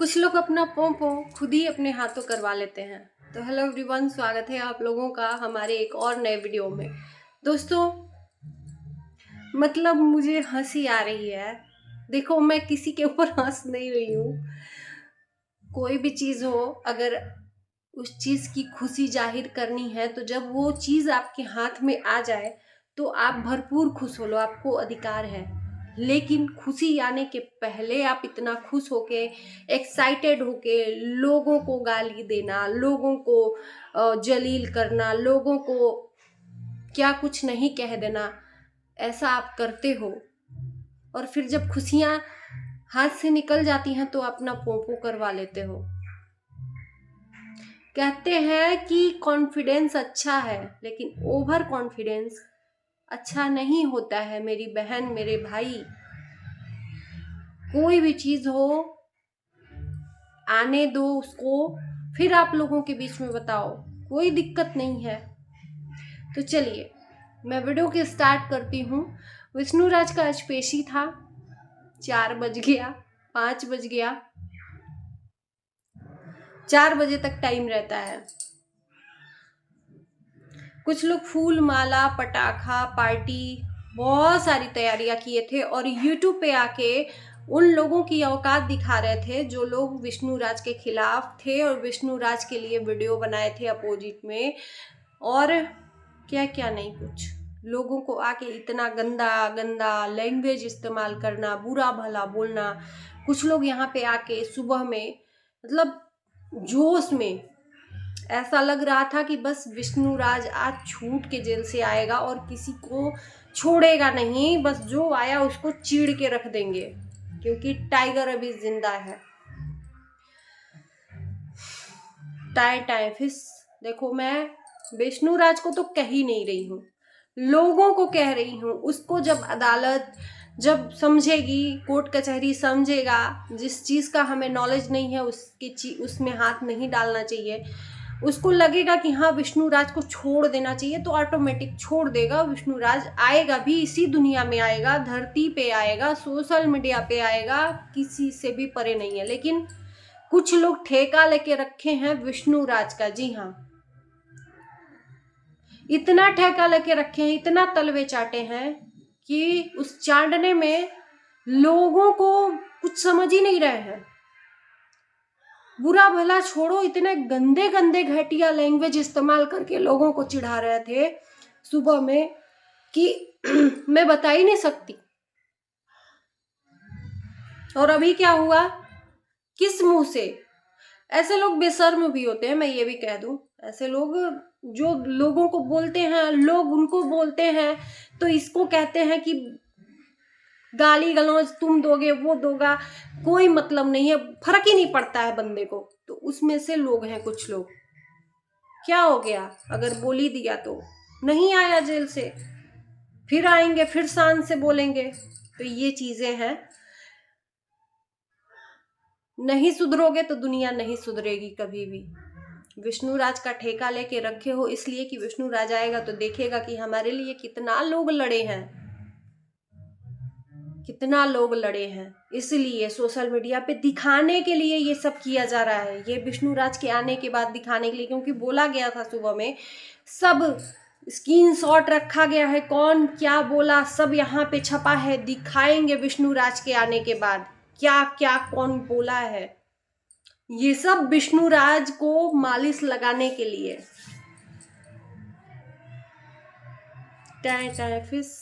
कुछ लोग अपना पोंपो खुद ही अपने हाथों करवा लेते हैं। तो हेलो एवरीवन, स्वागत है आप लोगों का हमारे एक और नए वीडियो में। दोस्तों, मतलब मुझे हंसी आ रही है। देखो, मैं किसी के ऊपर हंस नहीं रही हूँ। कोई भी चीज़ हो, अगर उस चीज़ की खुशी जाहिर करनी है तो जब वो चीज़ आपके हाथ में आ जाए तो आप भरपूर खुश हो लो, आपको अधिकार है। लेकिन खुशी आने के पहले आप इतना खुश होके, एक्साइटेड होके लोगों को गाली देना, लोगों को जलील करना, लोगों को क्या कुछ नहीं कह देना, ऐसा आप करते हो। और फिर जब खुशियां हाथ से निकल जाती हैं तो अपना पोंपो करवा लेते हो। कहते हैं कि कॉन्फिडेंस अच्छा है, लेकिन ओवर कॉन्फिडेंस अच्छा नहीं होता है। मेरी बहन, मेरे भाई, कोई भी चीज हो आने दो उसको, फिर आप लोगों के बीच में बताओ, कोई दिक्कत नहीं है। तो चलिए मैं वीडियो के स्टार्ट करती हूँ। विष्णुराज का आज पेशी था। 4 बज गया, 5 बज गया, 4 बजे तक टाइम रहता है। कुछ लोग फूल माला, पटाखा, पार्टी, बहुत सारी तैयारियां किए थे और यूट्यूब पे आके उन लोगों की औकात दिखा रहे थे जो लोग विष्णुराज के खिलाफ थे और विष्णुराज के लिए वीडियो बनाए थे अपोजिट में। और क्या क्या नहीं कुछ लोगों को आके इतना गंदा गंदा लैंग्वेज इस्तेमाल करना, बुरा भला बोलना। कुछ लोग यहाँ पे आके सुबह में, मतलब जोश में, ऐसा लग रहा था कि बस विष्णुराज आज छूट के जेल से आएगा और किसी को छोड़ेगा नहीं, बस जो आया उसको चीड़ के रख देंगे, क्योंकि टाइगर अभी जिंदा है। Tie tie fish. देखो, मैं विष्णुराज को तो कह ही नहीं रही हूँ, लोगों को कह रही हूँ। उसको जब अदालत जब समझेगी, कोर्ट कचहरी समझेगा, जिस चीज़ का हमें नॉलेज नहीं है उसमें हाथ नहीं डालना चाहिए। उसको लगेगा कि हाँ विष्णुराज को छोड़ देना चाहिए तो ऑटोमेटिक छोड़ देगा। विष्णुराज आएगा भी, इसी दुनिया में आएगा, धरती पे आएगा, सोशल मीडिया पे आएगा, किसी से भी परे नहीं है। लेकिन कुछ लोग ठेका लेके रखे हैं विष्णुराज का। जी हाँ, इतना ठेका लेके रखे हैं, इतना तलवे चाटे हैं कि उस चाटने में लोगों को कुछ समझ ही नहीं रहे हैं। बुरा भला छोड़ो, इतने गंदे गंदे घटिया लैंग्वेज इस्तेमाल करके लोगों को चिढ़ा रहे थे सुबह में कि मैं बता ही नहीं सकती। और अभी क्या हुआ, किस मुंह से? ऐसे लोग बेशर्म भी होते हैं, मैं ये भी कह दूं। ऐसे लोग जो लोगों को बोलते हैं, लोग उनको बोलते हैं, तो इसको कहते हैं कि गाली गलौज तुम दोगे, वो दोगा, कोई मतलब नहीं है, फर्क ही नहीं पड़ता है बंदे को। तो उसमें से लोग हैं कुछ लोग। क्या हो गया अगर बोल ही दिया तो? नहीं आया जेल से, फिर आएंगे, फिर शान से बोलेंगे। तो ये चीजें हैं। नहीं सुधरोगे तो दुनिया नहीं सुधरेगी कभी भी। विष्णुराज का ठेका लेके रखे हो इसलिए कि विष्णुराज आएगा तो देखेगा कि हमारे लिए कितना लोग लड़े हैं, कितना लोग लड़े हैं। इसलिए सोशल मीडिया पे दिखाने के लिए ये सब किया जा रहा है, ये विष्णुराज के आने के बाद दिखाने के लिए। क्योंकि बोला गया था सुबह में, सब स्क्रीनशॉट रखा गया है, कौन क्या बोला सब यहाँ पे छपा है। दिखाएंगे विष्णुराज के आने के बाद क्या क्या कौन बोला है। ये सब विष्णुराज को मालिश लगाने के लिए। फिश।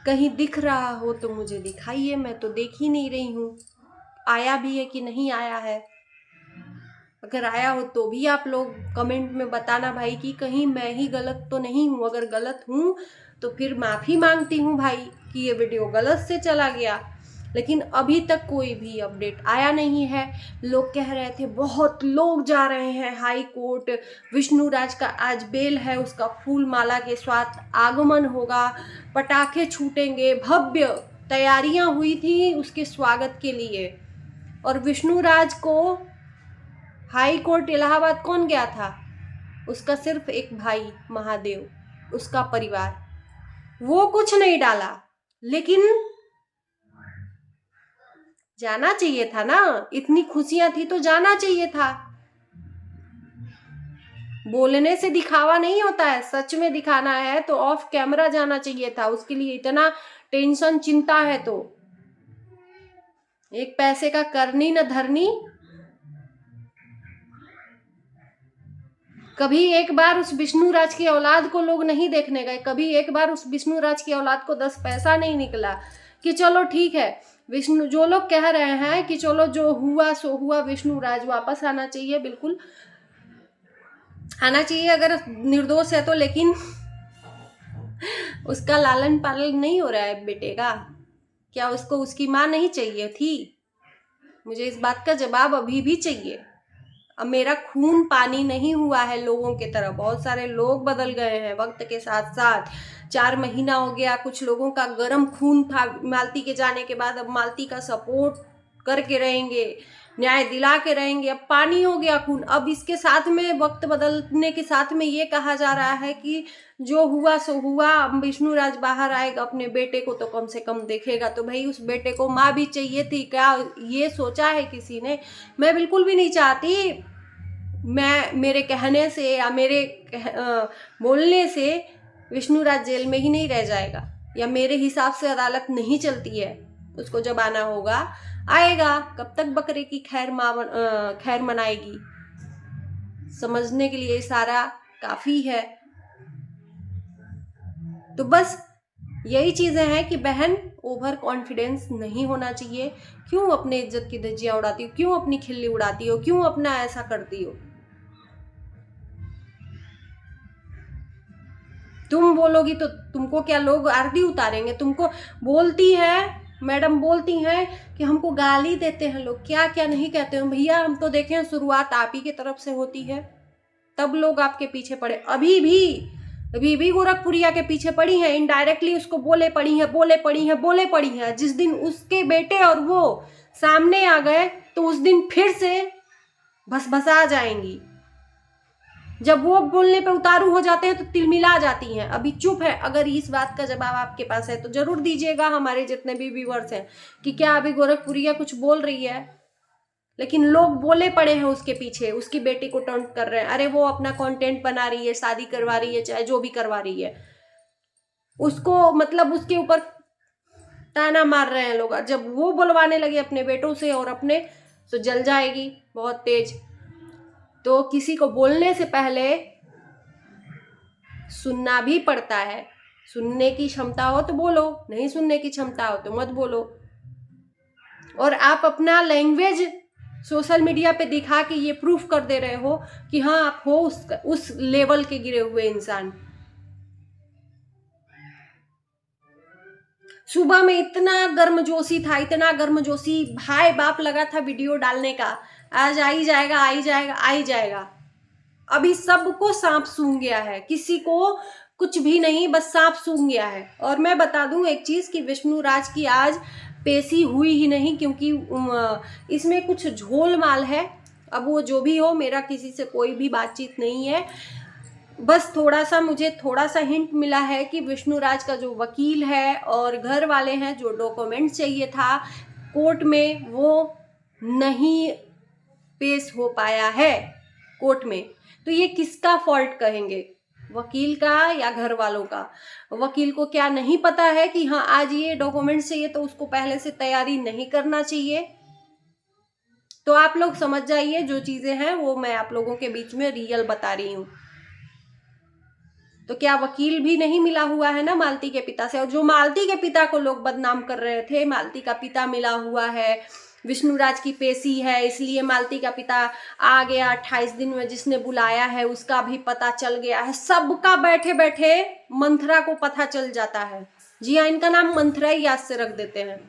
कहीं दिख रहा हो तो मुझे दिखाइए, मैं तो देख ही नहीं रही हूँ। आया भी है कि नहीं आया है? अगर आया हो तो भी आप लोग कमेंट में बताना भाई, कि कहीं मैं ही गलत तो नहीं हूँ। अगर गलत हूँ तो फिर माफ़ी मांगती हूँ भाई कि ये वीडियो गलत से चला गया। लेकिन अभी तक कोई भी अपडेट आया नहीं है। लोग कह रहे थे बहुत लोग जा रहे हैं हाई कोर्ट, विष्णुराज का आज बेल है, उसका फूल माला के साथ आगमन होगा, पटाखे छूटेंगे, भव्य तैयारियां हुई थी उसके स्वागत के लिए। और विष्णुराज को हाई कोर्ट इलाहाबाद कौन गया था? उसका सिर्फ एक भाई महादेव, उसका परिवार। वो कुछ नहीं डाला। लेकिन जाना चाहिए था ना, इतनी खुशियां थी तो जाना चाहिए था। बोलने से दिखावा नहीं होता है, सच में दिखाना है तो ऑफ कैमरा जाना चाहिए था। उसके लिए इतना टेंशन चिंता है तो एक पैसे का करनी न धरनी। कभी एक बार उस विष्णु राज की औलाद को लोग नहीं देखने गए, कभी एक बार उस विष्णु राज की औलाद को 10 पैसा नहीं निकला कि चलो ठीक है विष्णु, जो लोग कह रहे हैं कि चलो जो हुआ सो हुआ, विष्णु राज वापस आना चाहिए, बिल्कुल आना चाहिए अगर निर्दोष है तो, लेकिन उसका लालन पालन नहीं हो रहा है बेटे का। क्या उसको उसकी माँ नहीं चाहिए थी? मुझे इस बात का जवाब अभी भी चाहिए। अब मेरा खून पानी नहीं हुआ है लोगों की तरह, बहुत सारे लोग बदल गए हैं वक्त के साथ साथ। 4 महीना हो गया, कुछ लोगों का गर्म खून था मालती के जाने के बाद, अब मालती का सपोर्ट करके रहेंगे, न्याय दिला के रहेंगे। अब पानी हो गया खून। अब इसके साथ में वक्त बदलने के साथ में ये कहा जा रहा है कि जो हुआ सो हुआ, अब विष्णु राज बाहर आएगा, अपने बेटे को तो कम से कम देखेगा। तो भाई उस बेटे को माँ भी चाहिए थी क्या? ये सोचा है किसी ने? मैं बिल्कुल भी नहीं चाहती मेरे कहने से या मेरे बोलने से विष्णु राज जेल में ही नहीं रह जाएगा, या मेरे हिसाब से अदालत नहीं चलती है। उसको जब आना होगा आएगा। कब तक बकरे की खैर मनाएगी? समझने के लिए इशारा काफी है। तो बस यही चीजें हैं कि बहन, ओवर कॉन्फिडेंस नहीं होना चाहिए। क्यों अपने इज्जत की धज्जियां उड़ाती हो? क्यों अपनी खिल्ली उड़ाती हो? क्यों अपना ऐसा करती हो? तुम बोलोगी तो तुमको क्या लोग आरती उतारेंगे? तुमको बोलती है मैडम, बोलती हैं कि हमको गाली देते हैं लोग, क्या क्या नहीं कहते हो भैया। हम तो देखे हैं शुरुआत आप ही की तरफ से होती है, तब लोग आपके पीछे पड़े। अभी भी गोरखपुरिया के पीछे पड़ी हैं, इनडायरेक्टली उसको बोले पड़ी हैं। जिस दिन उसके बेटे और वो सामने आ गए तो उस दिन फिर से भसभसा जाएंगी। जब वो बोलने पे उतारू हो जाते हैं तो तिलमिला जाती हैं। अभी चुप है। अगर इस बात का जवाब आपके पास है तो जरूर दीजिएगा, हमारे जितने भी व्यूअर्स हैं, कि क्या अभी गोरखपुरिया कुछ बोल रही है? लेकिन लोग बोले पड़े हैं उसके पीछे, उसकी बेटी को टॉन्ट कर रहे हैं। अरे वो अपना कंटेंट बना रही है, शादी करवा रही है, चाहे जो भी करवा रही है, उसको मतलब उसके ऊपर ताना मार रहे हैं लोग। जब वो बुलवाने लगे अपने बेटों से और अपने, तो जल जाएगी बहुत तेज। तो किसी को बोलने से पहले सुनना भी पड़ता है। सुनने की क्षमता हो तो बोलो, नहीं सुनने की क्षमता हो तो मत बोलो। और आप अपना लैंग्वेज सोशल मीडिया पे दिखा के ये प्रूफ कर दे रहे हो कि हाँ आप हो उस लेवल के गिरे हुए इंसान। सुबह में इतना गर्मजोशी था, इतना गर्मजोशी, भाई बाप लगा था वीडियो डालने का, आज आ ही जाएगा। अभी सबको सांप सूंघ गया है, किसी को कुछ भी नहीं, बस सांप सूंघ गया है। और मैं बता दूं एक चीज कि विष्णु राज की आज पेशी हुई ही नहीं, क्योंकि इसमें कुछ झोलमाल है। अब वो जो भी हो, मेरा किसी से कोई भी बातचीत नहीं है। बस मुझे थोड़ा सा हिंट मिला है कि विष्णु राज का जो वकील है और घर वाले हैं, जो डॉक्यूमेंट चाहिए था कोर्ट में, वो नहीं पेश हो पाया है कोर्ट में। तो ये किसका फॉल्ट कहेंगे, वकील का या घर वालों का? वकील को क्या नहीं पता है कि हाँ आज ये डॉक्यूमेंट चाहिए, तो उसको पहले से तैयारी नहीं करना चाहिए? तो आप लोग समझ जाइए, जो चीजें हैं वो मैं आप लोगों के बीच में रियल बता रही हूँ। तो क्या वकील भी नहीं मिला हुआ है ना मालती के पिता से? और जो मालती के पिता को लोग बदनाम कर रहे थे, मालती का पिता मिला हुआ है, विष्णु राज की पेशी है, इसलिए मालती का पिता आ गया 28 दिन में, जिसने बुलाया है उसका भी पता चल गया है। सबका बैठे बैठे मंथरा को पता चल जाता है। जी हाँ, इनका नाम मंथरा ही याद से रख देते हैं।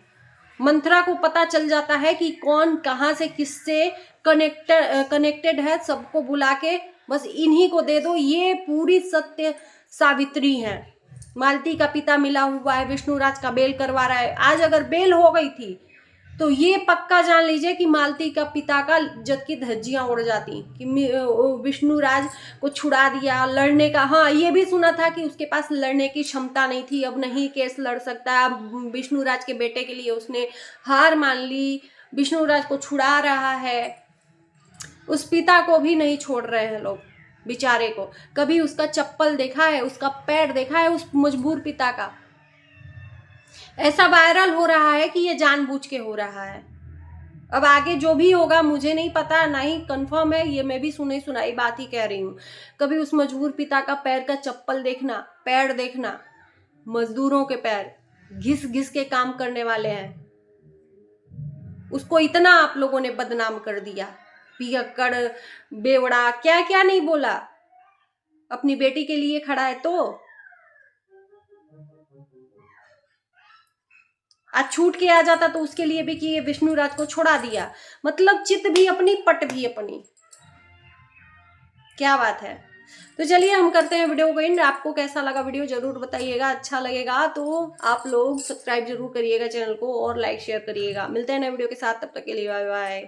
मंथरा को पता चल जाता है कि कौन कहाँ से किससे कनेक्टेड है। सबको बुला के बस इन्हीं को दे दो, ये पूरी सत्य सावित्री है। मालती का पिता मिला हुआ है, विष्णु राज का बेल करवा रहा है। आज अगर बेल हो गई थी तो ये पक्का जान लीजिए कि मालती का पिता का इज्जत की धज्जियां उड़ जाती कि विष्णु राज को छुड़ा दिया लड़ने का। हाँ, ये भी सुना था कि उसके पास लड़ने की क्षमता नहीं थी, अब नहीं केस लड़ सकता। विष्णु राज के बेटे के लिए उसने हार मान ली, विष्णुराज को छुड़ा रहा है, उस पिता को भी नहीं छोड़ रहे हैं लोग बेचारे को। कभी उसका चप्पल देखा है, उसका पैर देखा है उस मजबूर पिता का? ऐसा वायरल हो रहा है कि ये जानबूझ के हो रहा है। अब आगे जो भी होगा मुझे नहीं पता, ना ही कंफर्म है, ये मैं भी सुनी सुनाई बात ही कह रही हूँ। कभी उस मजबूर पिता का पैर का चप्पल देखना, पैर देखना, मजदूरों के पैर घिस घिस के काम करने वाले हैं, उसको इतना आप लोगों ने बदनाम कर दिया, पियक्कड़, बेवड़ा, क्या क्या नहीं बोला। अपनी बेटी के लिए खड़ा है तो आज छूट के आ जाता तो उसके लिए भी कि ये विष्णुराज को छोड़ा दिया, मतलब चित भी अपनी पट भी अपनी, क्या बात है। तो चलिए हम करते हैं वीडियो को एंड। आपको कैसा लगा वीडियो जरूर बताइएगा, अच्छा लगेगा तो आप लोग सब्सक्राइब जरूर करिएगा चैनल को और लाइक शेयर करिएगा। मिलते हैं नए वीडियो के साथ, तब तक के लिए बाय बाय।